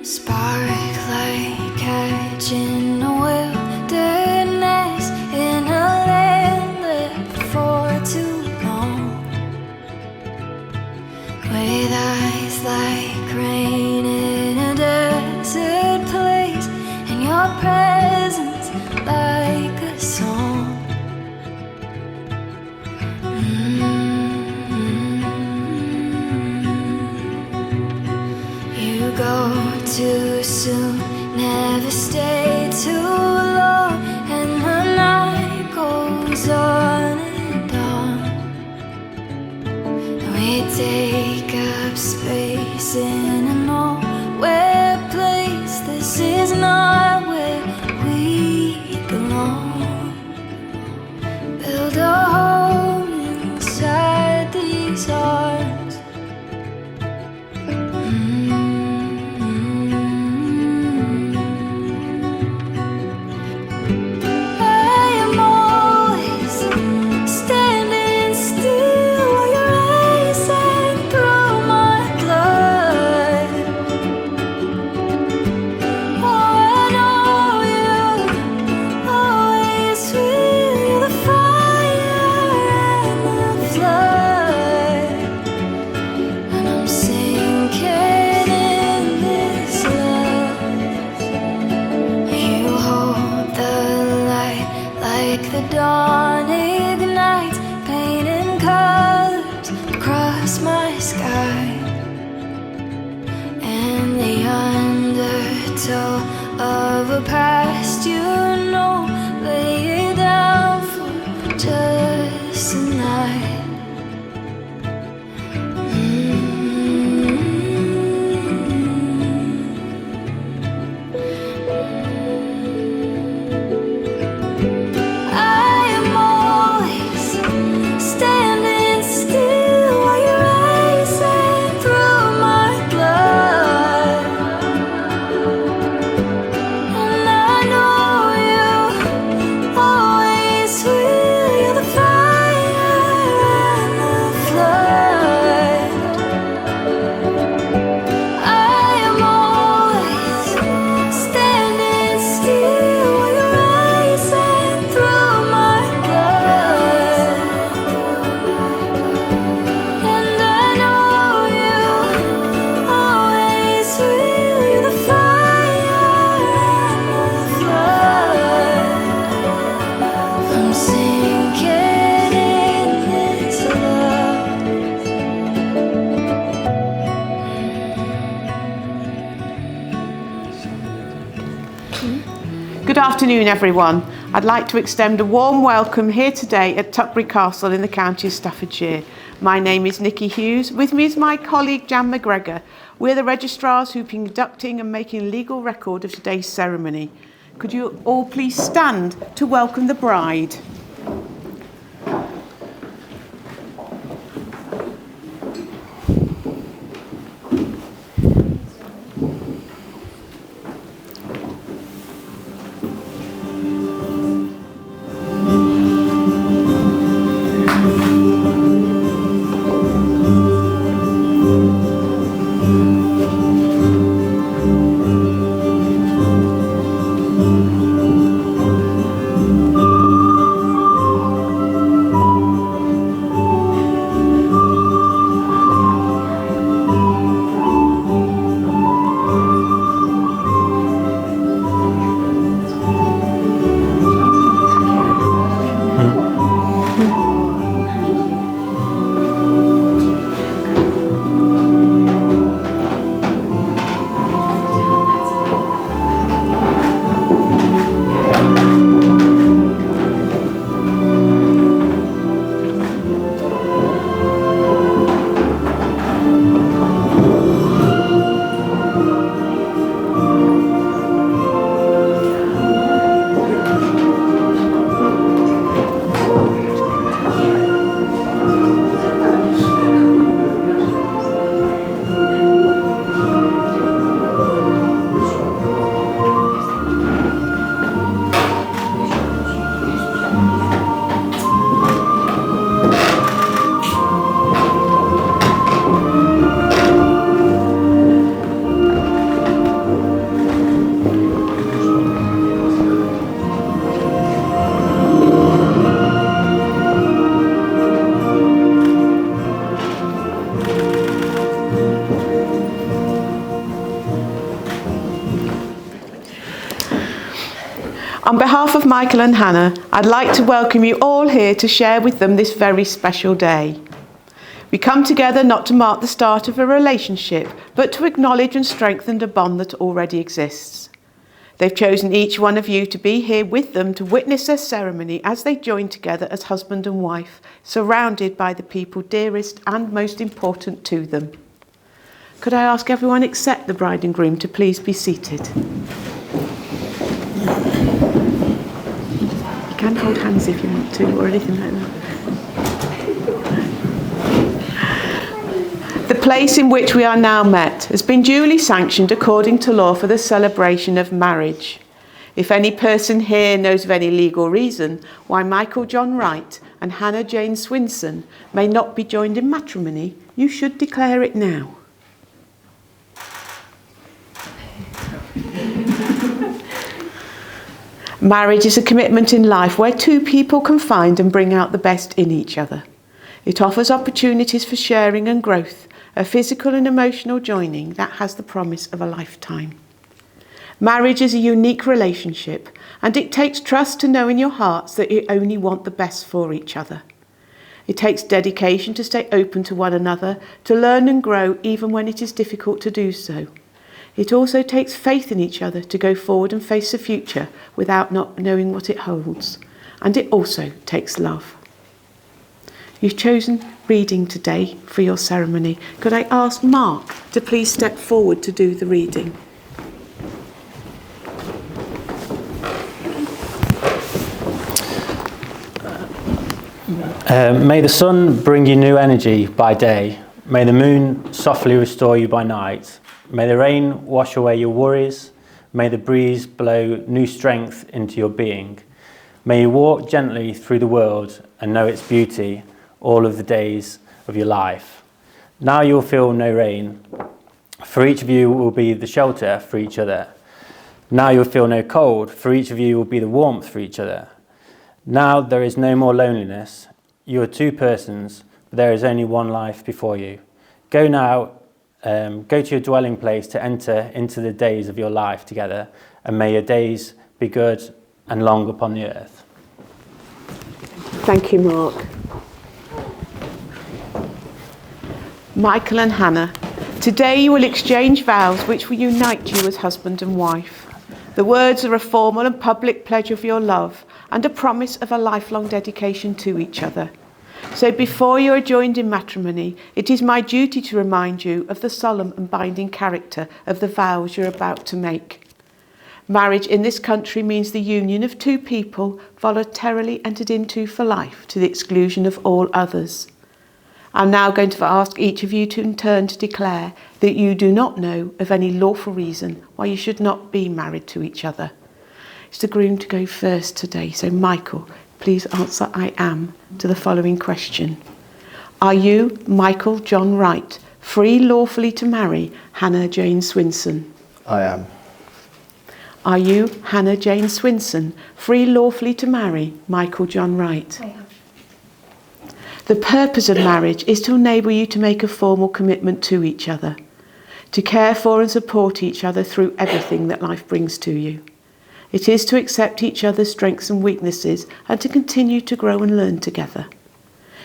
Sparklight catching a wilderness in a land left for too long, with eyes like rain in a desert place, and your presence like a song. You go too soon, never stay too long, and the night goes on and on. We take up space in a nowhere place. This is not where we belong. Build a home inside these arms. The dawn ignites, painting colors across my sky, and the undertow of a past you know, lay it down for just a night. Good afternoon, everyone. I'd like to extend a warm welcome here today at Tutbury Castle in the county of Staffordshire. My name is Nikki Hughes. With me is my colleague Jan McGregor. We're the registrars who've been conducting and making legal record of today's ceremony. Could you all please stand to welcome the bride? On behalf of Michael and Hannah, I'd like to welcome you all here to share with them this very special day. We come together not to mark the start of a relationship, but to acknowledge and strengthen a bond that already exists. They've chosen each one of you to be here with them to witness their ceremony as they join together as husband and wife, surrounded by the people dearest and most important to them. Could I ask everyone except the bride and groom to please be seated? You can hold hands if you want to, or anything like that. The place in which we are now met has been duly sanctioned according to law for the celebration of marriage. If any person here knows of any legal reason why Michael John Wright and Hannah Jane Swinson may not be joined in matrimony, you should declare it now. Marriage is a commitment in life where two people can find and bring out the best in each other. It offers opportunities for sharing and growth, a physical and emotional joining that has the promise of a lifetime. Marriage is a unique relationship, and it takes trust to know in your hearts that you only want the best for each other. It takes dedication to stay open to one another, to learn and grow even when it is difficult to do so. It also takes faith in each other to go forward and face the future without not knowing what it holds. And it also takes love. You've chosen reading today for your ceremony. Could I ask Mark to please step forward to do the reading? May the sun bring you new energy by day. May the moon softly restore you by night. May the rain wash away your worries. May the breeze blow new strength into your being. May you walk gently through the world and know its beauty all of the days of your life. Now you will feel no rain, for each of you will be the shelter for each other. Now you will feel no cold, for each of you will be the warmth for each other. Now there is no more loneliness. You are two persons, but there is only one life before you. Go now, go to your dwelling place to enter into the days of your life together, and may your days be good and long upon the earth. Thank you, Mark. Michael and Hannah, today you will exchange vows which will unite you as husband and wife. The words are a formal and public pledge of your love and a promise of a lifelong dedication to each other. So before you are joined in matrimony, it is my duty to remind you of the solemn and binding character of the vows you're about to make. Marriage in this country means the union of two people voluntarily entered into for life to the exclusion of all others. I'm now going to ask each of you to in turn to declare that you do not know of any lawful reason why you should not be married to each other. It's the groom to go first today. So Michael, please answer I am to the following question. Are you, Michael John Wright, free lawfully to marry Hannah Jane Swinson? I am. Are you, Hannah Jane Swinson, free lawfully to marry Michael John Wright? I am. The purpose of marriage is to enable you to make a formal commitment to each other, to care for and support each other through everything that life brings to you. It is to accept each other's strengths and weaknesses and to continue to grow and learn together.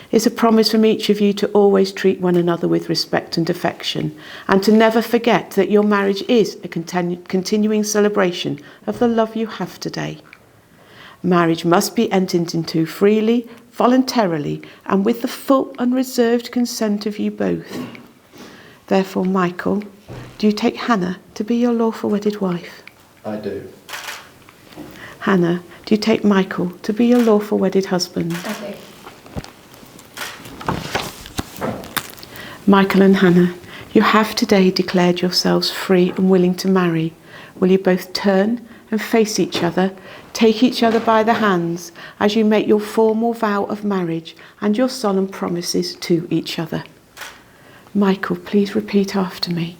It's a promise from each of you to always treat one another with respect and affection, and to never forget that your marriage is a continuing celebration of the love you have today. Marriage must be entered into freely, voluntarily, and with the full unreserved consent of you both. Therefore, Michael, do you take Hannah to be your lawful wedded wife? I do. Hannah, do you take Michael to be your lawful wedded husband? I do. Michael and Hannah, you have today declared yourselves free and willing to marry. Will you both turn and face each other, take each other by the hands as you make your formal vow of marriage and your solemn promises to each other? Michael, please repeat after me.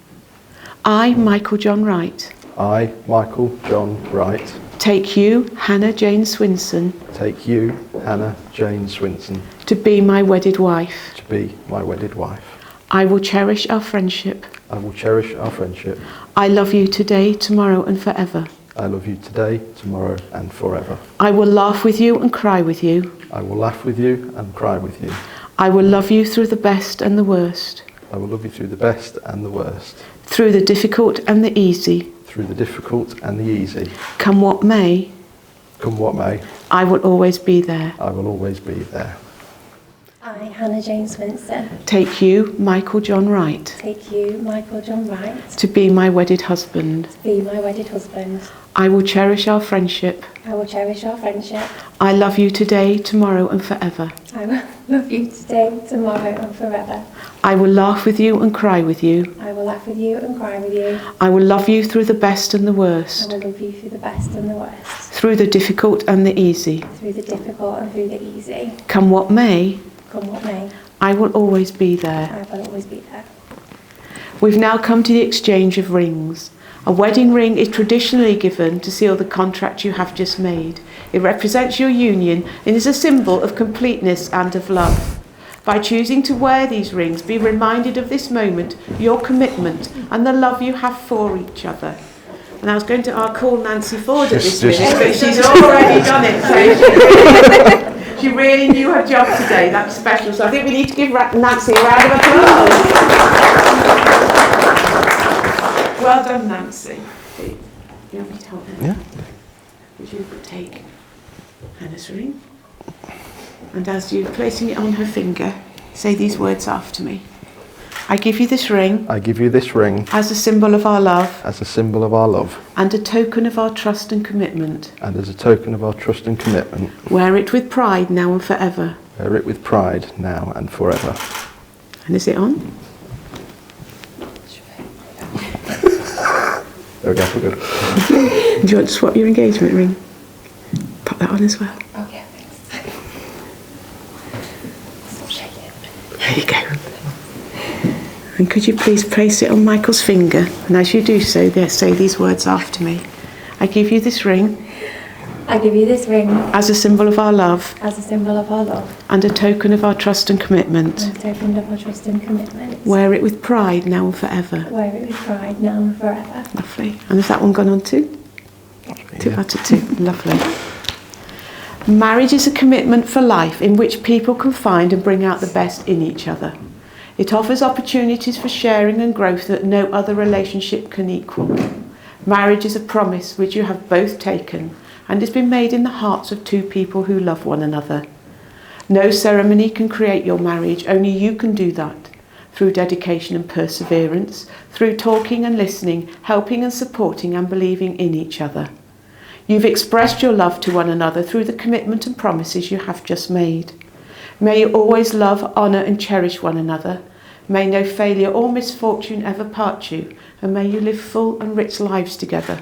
I, Michael John Wright. I, Michael John Wright. Take you, Hannah Jane Swinson. Take you, Hannah Jane Swinson. To be my wedded wife. To be my wedded wife. I will cherish our friendship. I will cherish our friendship. I love you today, tomorrow and forever. I love you today, tomorrow and forever. I will laugh with you and cry with you. I will laugh with you and cry with you. I will love you through the best and the worst, I will love you through the best and the worst, through the difficult and the easy. through the difficult and the easy. Come what may, Come what may, I will always be there. I will always be there. I, Hannah Jane Swinson, Take you, Michael John Wright, take you, Michael John Wright, to be my wedded husband. to be my wedded husband. I will cherish our friendship. I will cherish our friendship. I love you today, tomorrow and forever. I will love you today, tomorrow and forever. I will laugh with you and cry with you. I will laugh with you and cry with you. I will love you through the best and the I worst, will love you through the best and the worst, through the difficult and the easy. through the difficult and through the easy. Come what may, Come what may, I will always be there. I will always be there. We've now come to the exchange of rings. A wedding ring is traditionally given to seal the contract you have just made. It represents your union and is a symbol of completeness and of love. By choosing to wear these rings, be reminded of this moment, your commitment and the love you have for each other. And I was going to call Nancy Ford at this minute, but she's already done it. So she really knew her job today. That's special. So I think we need to give Nancy a round of applause. Well done, Nancy. You want me to help her? Yeah. Would you take Hannah's ring? And as you're placing it on her finger, say these words after me. I give you this ring I give you this ring as a symbol of our love as a symbol of our love and a token of our trust and commitment. and as a token of our trust and commitment. Wear it with pride now and forever. Wear it with pride now and forever. And is it on? There we go, we're good. Do you want to swap your engagement ring? Pop that on as well. Okay, thanks. Stop shaking. There you go. And could you please place it on Michael's finger? And as you do so, there, say these words after me. I give you this ring I give you this ring as a symbol of our love as a symbol of our love and a token of our trust and commitment. and a token of our trust and commitment. Wear it with pride now and forever. Wear it with pride now and forever. Lovely. And has that one gone on too? 2 out of 2. Lovely. Marriage is a commitment for life in which people can find and bring out the best in each other. It offers opportunities for sharing and growth that no other relationship can equal. Marriage is a promise which you have both taken and has been made in the hearts of two people who love one another. No ceremony can create your marriage, only you can do that. Through dedication and perseverance, through talking and listening, helping and supporting and believing in each other. You've expressed your love to one another through the commitment and promises you have just made. May you always love, honour and cherish one another. May no failure or misfortune ever part you, and may you live full and rich lives together.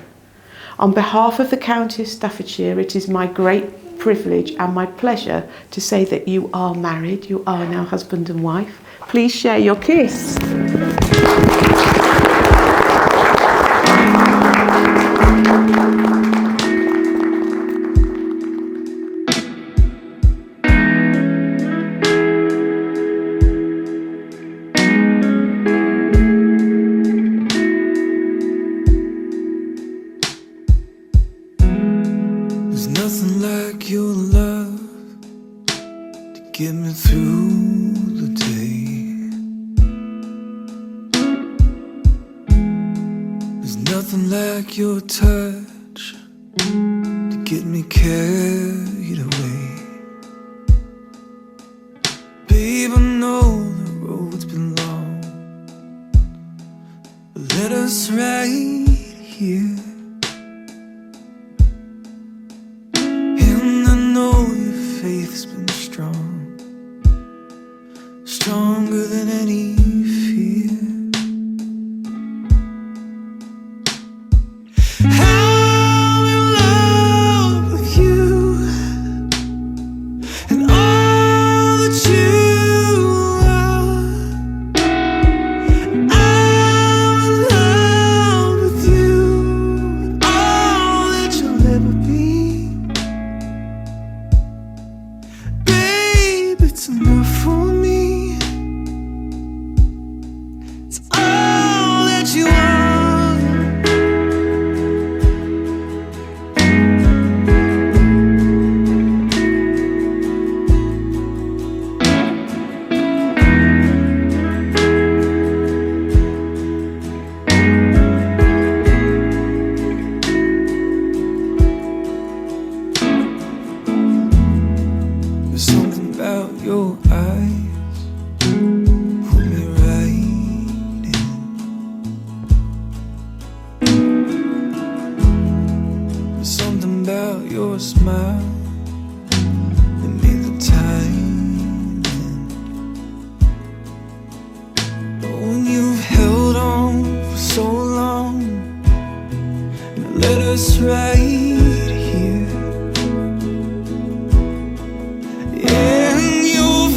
On behalf of the County of Staffordshire, it is my great privilege and my pleasure to say that you are married. You are now husband and wife. Please share your kiss. There's nothing like your love to get me through the day. There's nothing like your touch to get me carried away. Babe, I know the road's been long, but let us right here. And I know your faith's been strong, stronger than any fear. I'm in love with you and all that you are. I'm in love with you and all that you'll ever be. Babe, it's enough for me. It's all that you want. There's something about your eyes, put me right in. There's something about your smile that made the time end. Oh, and you've held on for so long, and let us right here. And your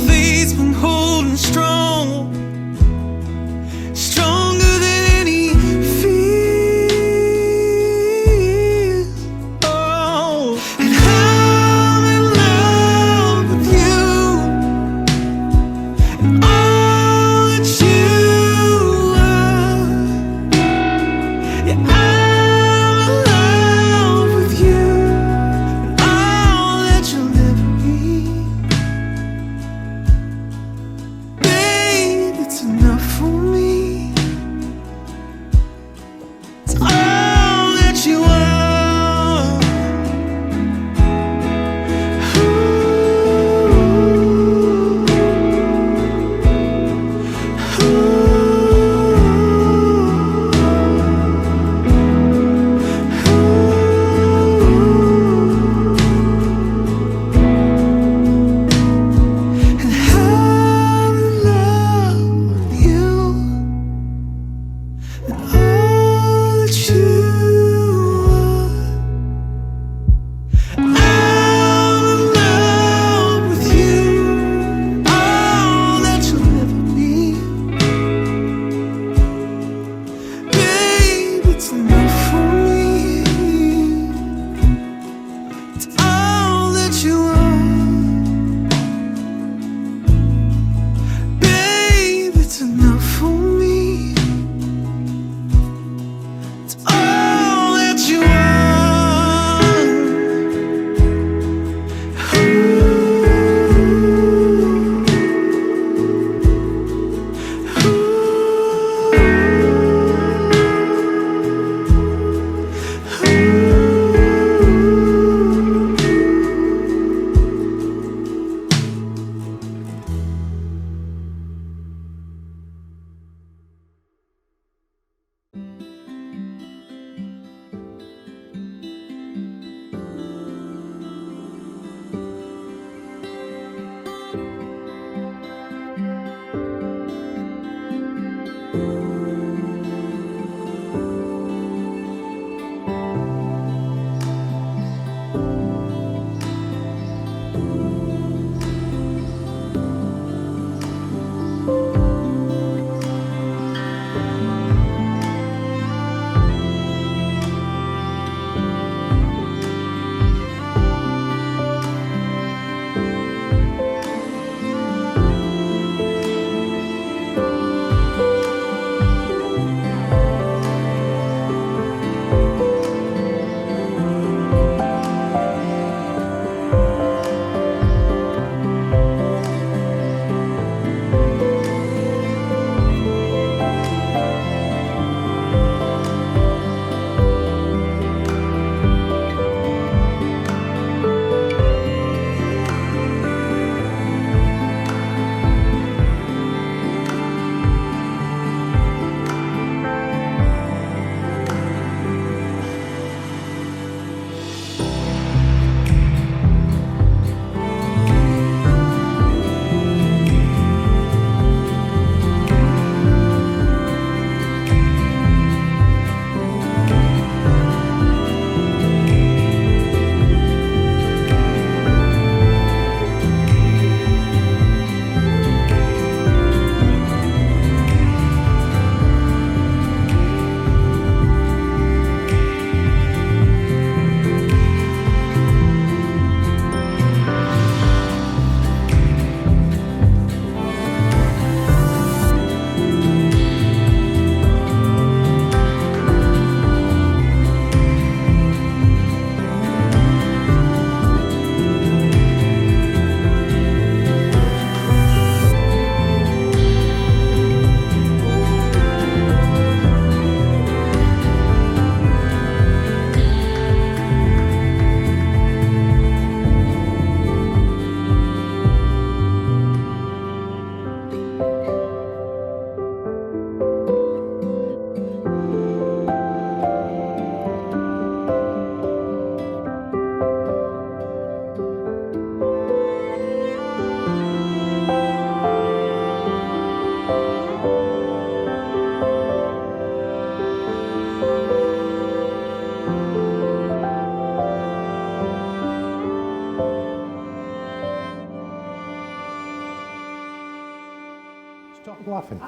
Stop laughing.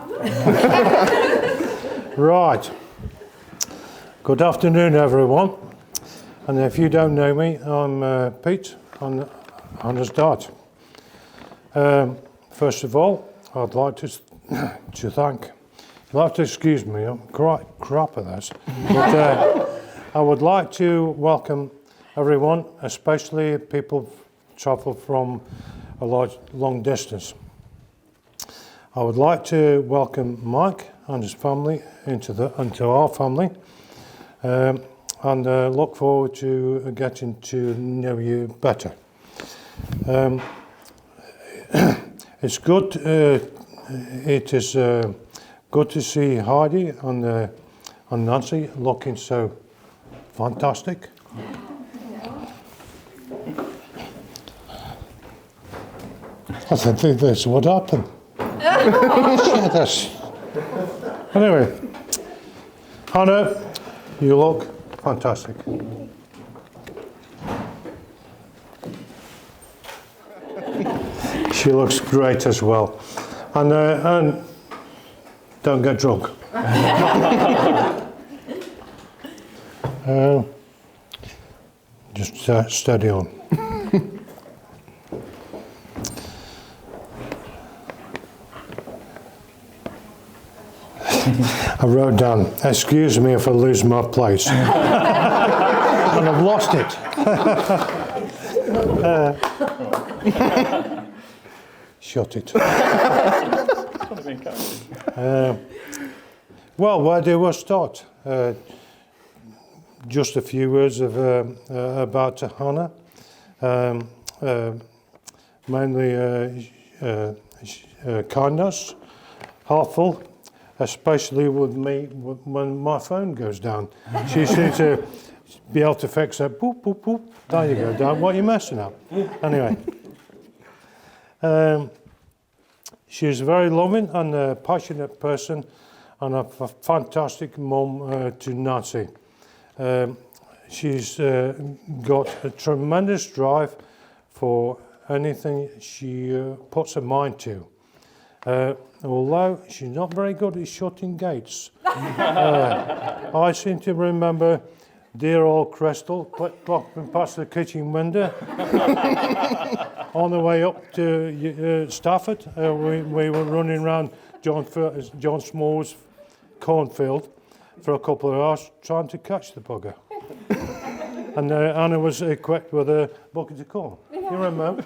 Right. Good afternoon, everyone. And if you don't know me, I'm Pete on Hannah's dad. First of all, I'd like to thank. You'll have to excuse me. I'm quite crap at this, but I would like to welcome everyone, especially people travel from a long distance. I would like to welcome Mike and his family into our family, and look forward to getting to know you better. It's good. It is good to see Heidi and Nancy looking so fantastic. I think that's what happened. Share this. Anyway, Hannah, you look fantastic. She looks great as well. And don't get drunk. Just steady on. I wrote down, excuse me if I lose my place. And I've lost it. Shut it. Well, where do I start? Just a few words about Hannah. Mainly kindness, helpful, especially with me when my phone goes down. She seems to be able to fix it. Boop, boop, boop. There you go, Dad. What are you messing up? Anyway. She's a very loving and passionate person and a fantastic mum to Nancy. She's got a tremendous drive for anything she puts her mind to. Although she's not very good at shutting gates. I seem to remember dear old Crystal clocking past the kitchen window on the way up to Stafford. We were running around John Small's cornfield for a couple of hours trying to catch the bugger. And Anna was equipped with a bucket of corn. You remember?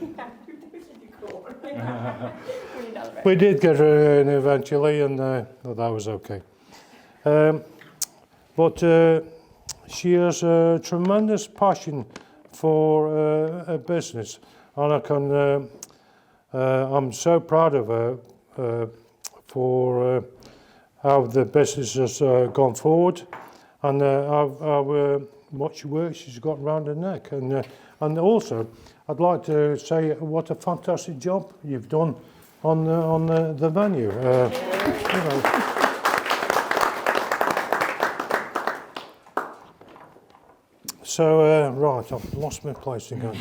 We did get her in eventually, and that was okay. But she has a tremendous passion for a business, and I'm so proud of her for how the business has gone forward, and how much work she's got around her neck. And also, I'd like to say what a fantastic job you've done on the venue. You know. So, right, I've lost my place again.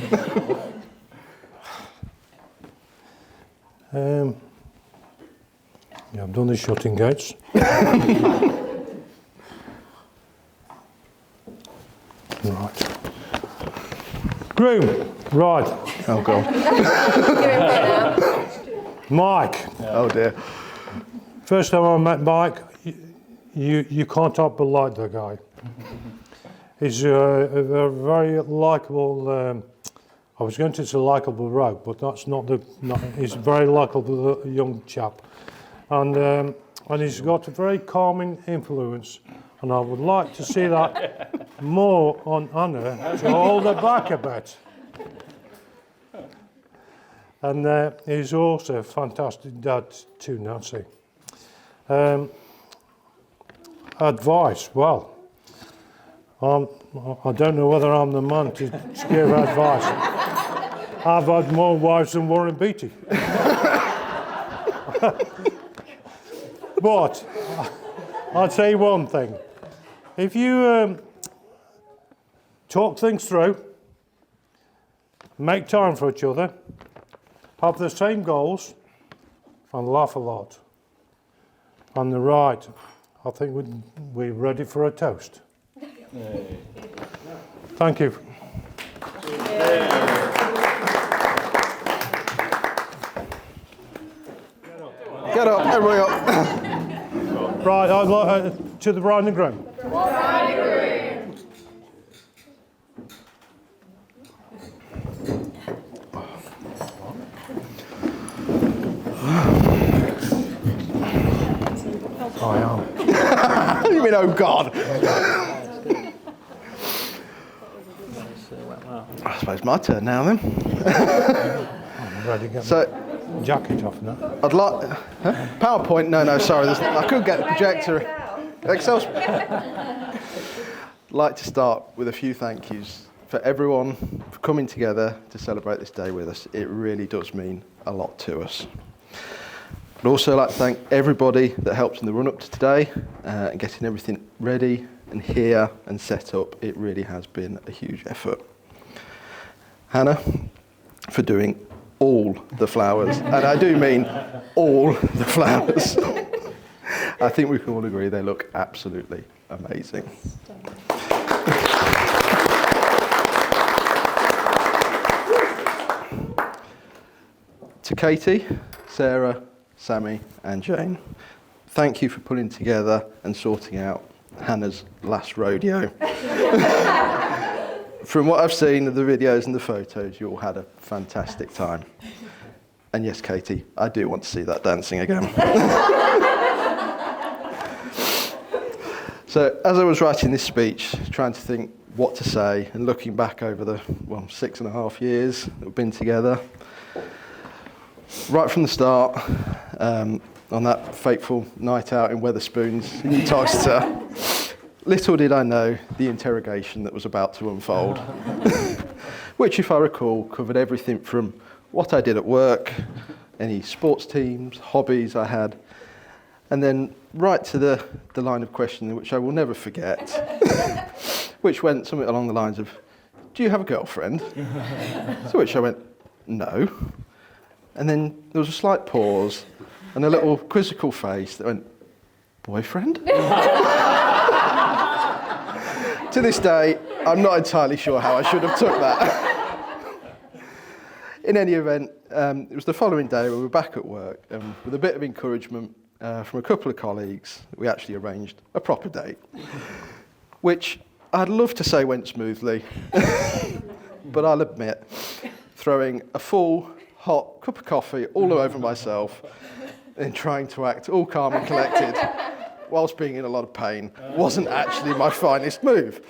Yeah, I've done the shutting gates. Right. Groom, right. Oh, God. Mike. Oh, dear. First time I met Mike, you can't help but like the guy. He's a very likeable, I was going to say likeable rogue, but that's not he's a very likeable young chap. And he's got a very calming influence, and I would like to see that more on Anna to hold her back a bit. And he's also a fantastic dad to Nancy. Advice, well, I don't know whether I'm the man to give advice. I've had more wives than Warren Beatty. But I'd say one thing. If you talk things through, make time for each other, have the same goals, and laugh a lot, On the right, I think we're ready for a toast. Thank you. Get up, everybody up. Right, I'd like to the bride and groom. You mean, oh God? I suppose my turn now then. I'm ready to get So, my jacket off now. I'd like... Huh? PowerPoint? No, sorry. I couldn't get the projector. Excel. I'd like to start with a few thank yous for everyone for coming together to celebrate this day with us. It really does mean a lot to us. I'd also like to thank everybody that helped in the run-up to today and getting everything ready and here and set up. It really has been a huge effort. Hannah, for doing all the flowers, and I do mean all the flowers. I think we can all agree they look absolutely amazing. To Katie, Sarah, Sammy and Jane, thank you for putting together and sorting out Hannah's last rodeo. From what I've seen of the videos and the photos, you all had a fantastic time. And yes, Katie, I do want to see that dancing again. So as I was writing this speech, trying to think what to say and looking back over the 6.5 years that we've been together, right from the start, on that fateful night out in Wetherspoons in Uttoxeter, little did I know the interrogation that was about to unfold, which, if I recall, covered everything from what I did at work, any sports teams, hobbies I had, and then right to the line of questioning, which I will never forget, which went something along the lines of, "Do you have a girlfriend?" To which I went, "No." And then there was a slight pause and a little quizzical face that went, "Boyfriend?" To this day, I'm not entirely sure how I should have took that. In any event, it was the following day when we were back at work, and with a bit of encouragement from a couple of colleagues, we actually arranged a proper date, which I'd love to say went smoothly, but I'll admit, throwing a full, hot cup of coffee all over myself and trying to act all calm and collected whilst being in a lot of pain wasn't actually my finest move.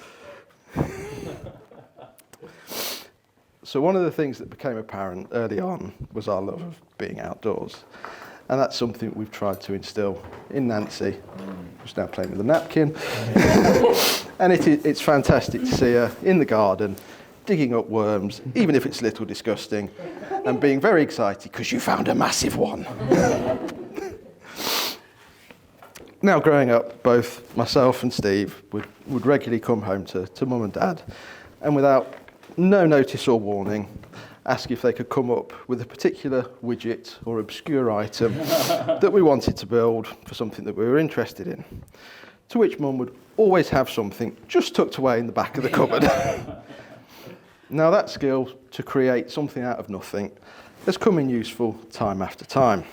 So one of the things that became apparent early on was our love of being outdoors. And that's something we've tried to instill in Nancy, who's now playing with a napkin. And it's fantastic to see her in the garden, digging up worms, even if it's a little disgusting, and being very excited because you found a massive one. Now, growing up, both myself and Steve would regularly come home to Mum and Dad, and without no notice or warning, ask if they could come up with a particular widget or obscure item that we wanted to build for something that we were interested in. To which Mum would always have something just tucked away in the back of the cupboard. Now, that skill to create something out of nothing has come in useful time after time.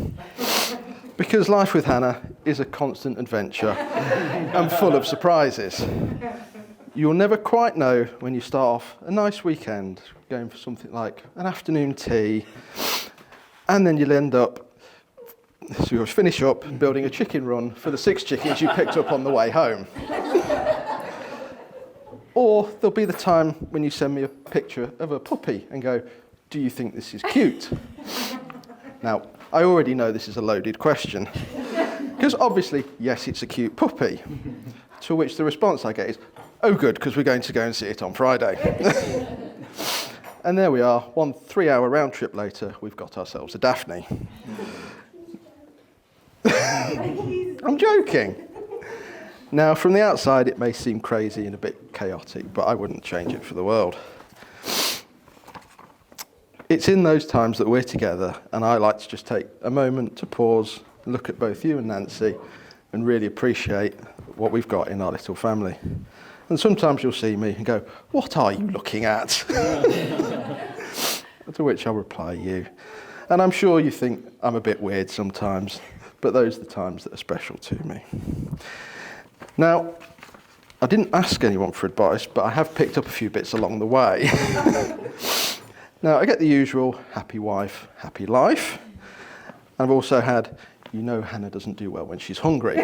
Because life with Hannah is a constant adventure and full of surprises. You'll never quite know when you start off a nice weekend going for something like an afternoon tea, and then you'll end up, so you'll finish up building a chicken run for the 6 chickens you picked up on the way home. Or there'll be the time when you send me a picture of a puppy and go, "Do you think this is cute?" Now, I already know this is a loaded question, because obviously, yes, it's a cute puppy, to which the response I get is, "Oh good, because we're going to go and see it on Friday." And there we are, 1 3-hour round trip later, we've got ourselves a Daphne. I'm joking. Now, from the outside, it may seem crazy and a bit chaotic, but I wouldn't change it for the world. It's in those times that we're together, and I like to just take a moment to pause, look at both you and Nancy, and really appreciate what we've got in our little family. And sometimes you'll see me and go, "What are you looking at?" To which I'll reply, "You." And I'm sure you think I'm a bit weird sometimes, but those are the times that are special to me. Now, I didn't ask anyone for advice, but I have picked up a few bits along the way. Now, I get the usual happy wife, happy life. And I've also had, Hannah doesn't do well when she's hungry.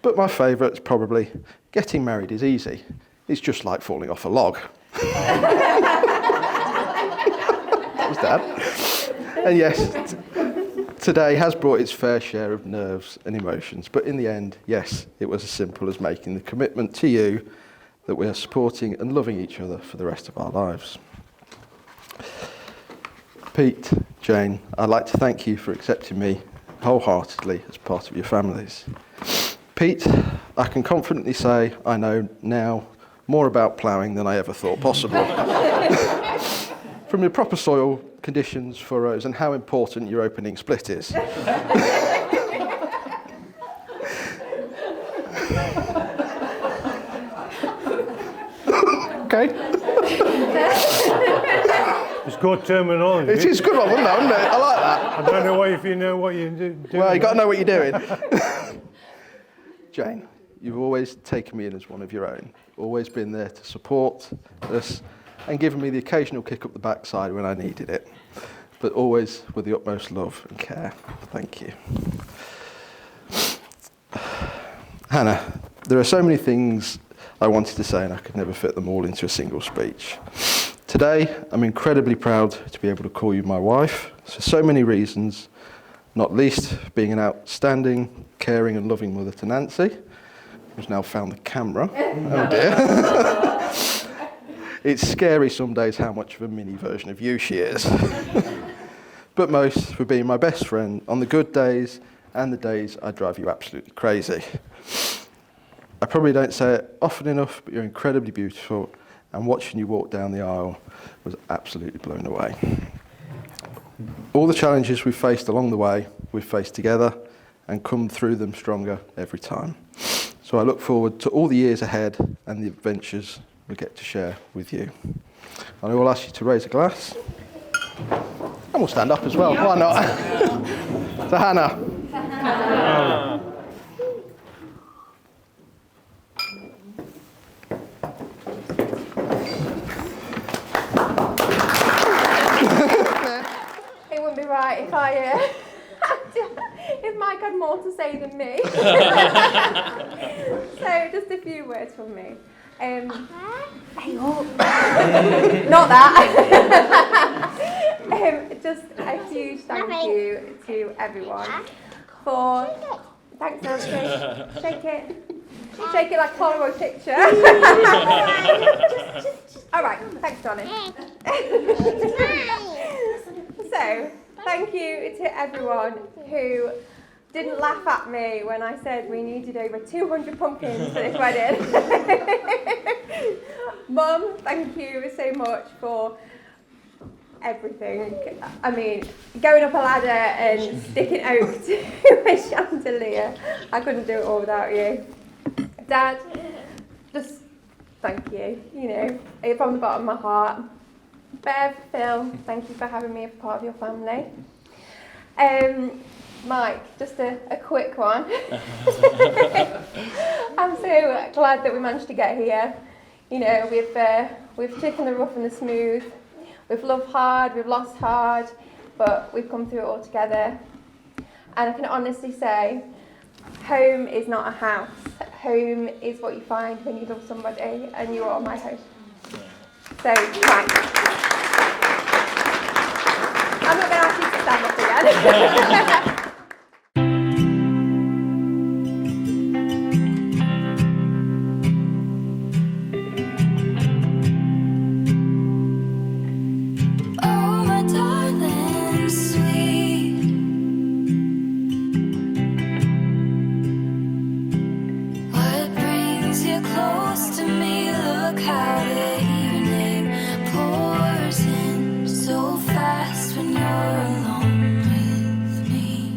But my favourite is probably, getting married is easy. It's just like falling off a log. That was Dad. And yes, today has brought its fair share of nerves and emotions, but in the end, yes, it was as simple as making the commitment to you that we are supporting and loving each other for the rest of our lives. Pete, Jane, I'd like to thank you for accepting me wholeheartedly as part of your families. Pete, I can confidently say I know now more about ploughing than I ever thought possible. From your proper soil conditions, furrows, and how important your opening split is. Okay. It's good terminology. It is a good one, isn't it? I like that. I don't know if you know what you're doing. Well, you got to know what you're doing. Jane, you've always taken me in as one of your own. Always been there to support us and given me the occasional kick up the backside when I needed it. But always with the utmost love and care. Thank you. Hannah, there are so many things I wanted to say and I could never fit them all into a single speech. Today, I'm incredibly proud to be able to call you my wife for so many reasons, not least being an outstanding, caring and loving mother to Nancy, who's now found the camera. Oh dear. It's scary some days how much of a mini version of you she is. But most for being my best friend on the good days and the days I drive you absolutely crazy. I probably don't say it often enough, but you're incredibly beautiful, and watching you walk down the aisle was absolutely blown away. All the challenges we've faced along the way, we've faced together and come through them stronger every time. So I look forward to all the years ahead and the adventures we get to share with you. And I will ask you to raise a glass. And we'll stand up as well, why not? To Hannah. It wouldn't be right if Mike had more to say than me. So just a few words from me. Hey, oh. Not that. Just a huge thank you to everyone for. Thanks, Nancy. Shake it. Shake it like a Polaroid picture. All right. Thanks, Johnny. So, thank you to everyone who didn't laugh at me when I said we needed over 200 pumpkins for this wedding. Mum, thank you so much for everything. I mean, going up a ladder and sticking oak to a chandelier, I couldn't do it all without you. Dad, just thank you, from the bottom of my heart. Bev, Phil, thank you for having me as part of your family. Mike, just a quick one. I'm so glad that we managed to get here. We've taken the rough and the smooth. We've loved hard, we've lost hard, but we've come through it all together. And I can honestly say, home is not a house. Home is what you find when you love somebody, and you are my home. So, thanks. I'm not going to ask you to stand up again. Oh, my darling, sweet. What brings you close to me? Look how the evening pours in so fast when you're alone with me.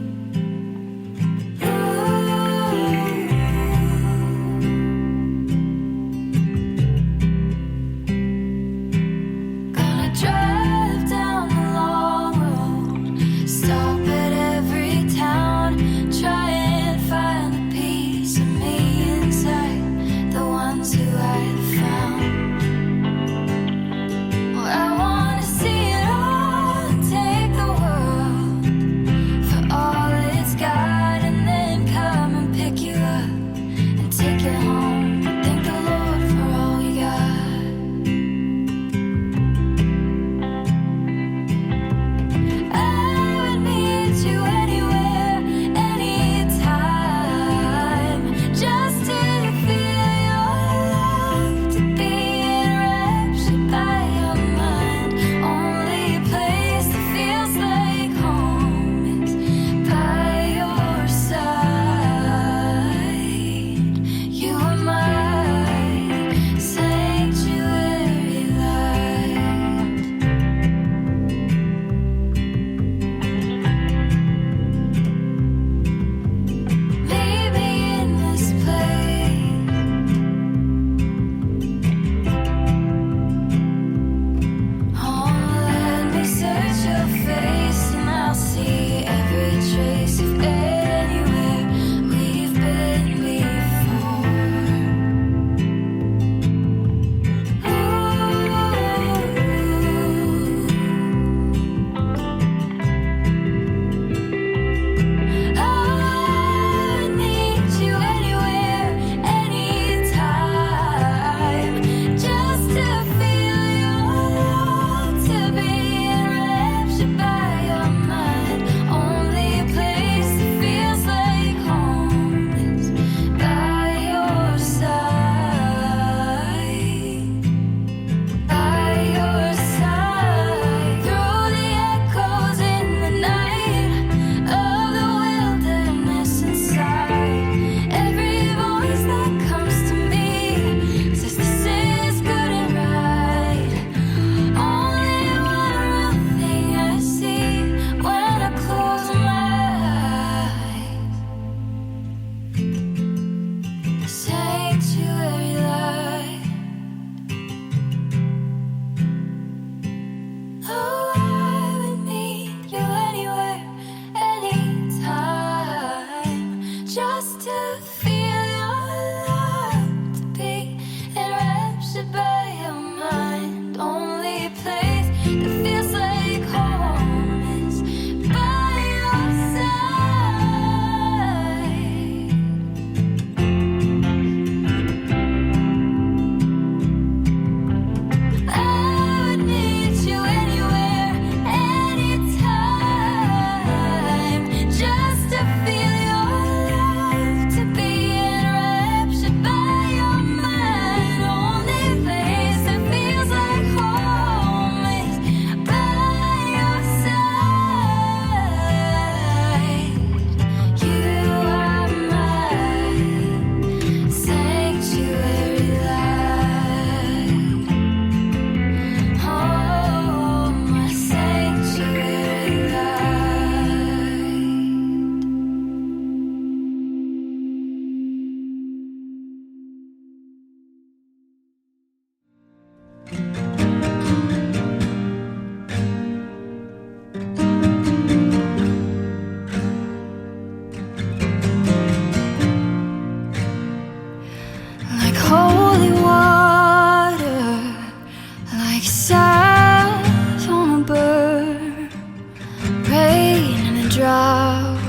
drought.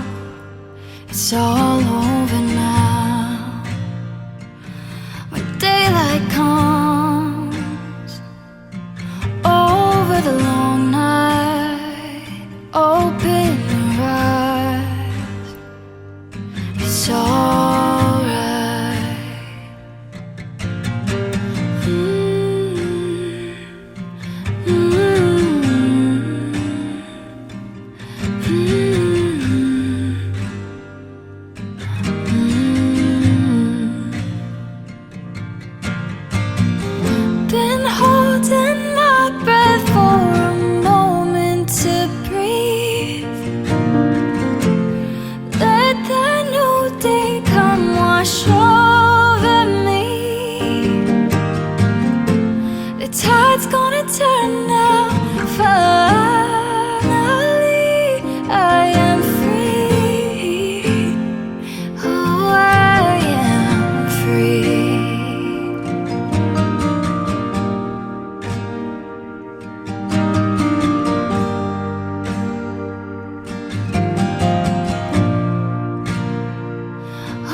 It's all over now. When daylight comes over the long night, open your eyes. It's alright. Been holding my breath for a moment to breathe. Let that new day come wash over me. The tide's gonna turn now. Finally, I am free. Oh, I am free.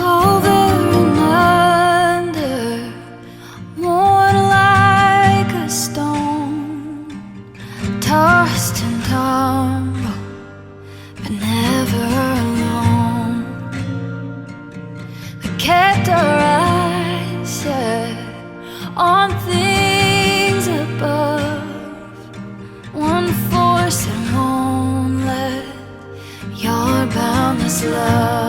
Over and under, worn like a stone, tossed and tumble, but never alone. We kept our eyes set on things above, one force that won't let your boundless love